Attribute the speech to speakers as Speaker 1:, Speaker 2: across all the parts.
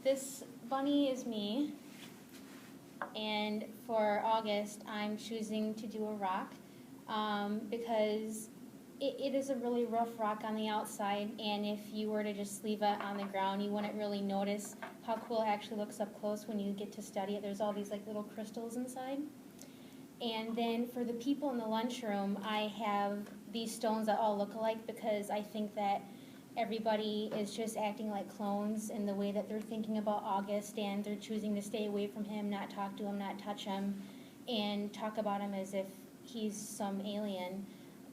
Speaker 1: This bunny is me, and for August I'm choosing to do a rock because it is a really rough rock on the outside, and if you were to just leave it on the ground, you wouldn't really notice how cool it actually looks up close when you get to study it. There's all these like little crystals inside. And then for the people in the lunchroom, I have these stones that all look alike because I think that everybody is just acting like clones in the way that they're thinking about August, and they're choosing to stay away from him, not talk to him, not touch him, and talk about him as if he's some alien.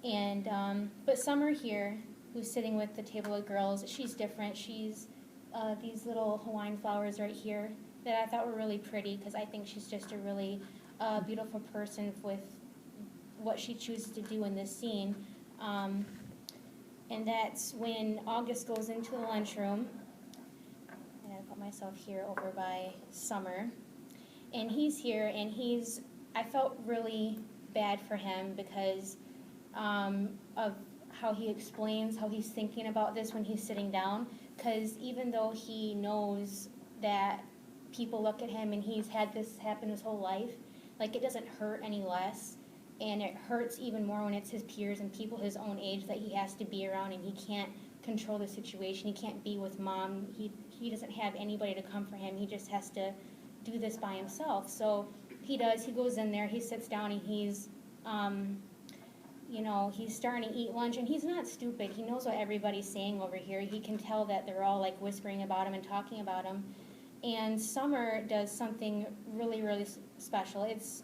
Speaker 1: And but Summer here, who's sitting with the table of girls, she's different. She's these little Hawaiian flowers right here that I thought were really pretty because I think she's just a really beautiful person with what she chooses to do in this scene. And that's when August goes into the lunchroom. And I put myself here over by Summer. And he's here, and I felt really bad for him because of how he explains how he's thinking about this when he's sitting down. Because even though he knows that people look at him and he's had this happen his whole life, like it doesn't hurt any less. And it hurts even more when it's his peers and people his own age that he has to be around, and he can't control the situation. He can't be with mom. He doesn't have anybody to come for him. He just has to do this by himself. So he does. He goes in there. He sits down, and he's he's starting to eat lunch, and he's not stupid. He knows what everybody's saying over here. He can tell that they're all like whispering about him and talking about him. And Summer does something really, really special. It's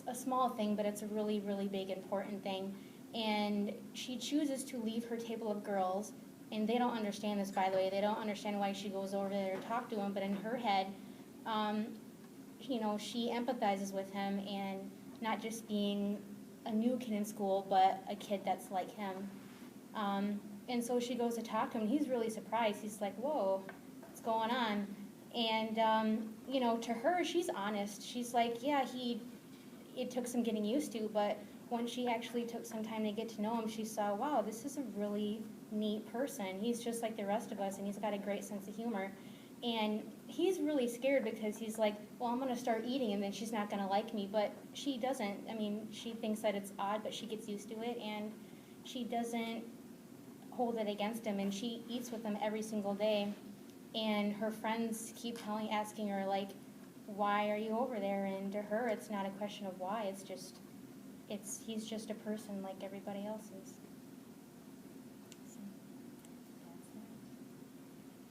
Speaker 1: a small thing, but it's a really, really big, important thing. And she chooses to leave her table of girls, and they don't understand this, by the way. They don't understand why she goes over there to talk to him, but in her head, she empathizes with him, and not just being a new kid in school, but a kid that's like him. And so she goes to talk to him, and he's really surprised. He's like, whoa, what's going on? And, to her, she's honest. She's like, yeah, it took some getting used to, but when she actually took some time to get to know him, she saw, wow, this is a really neat person. He's just like the rest of us, and he's got a great sense of humor. And he's really scared because he's like, well, I'm going to start eating, and then she's not going to like me. But she doesn't. I mean, she thinks that it's odd, but she gets used to it, and she doesn't hold it against him, and she eats with him every single day. And her friends keep asking her, like, why are you over there? And to her, it's not a question of why. He's just a person like everybody else is.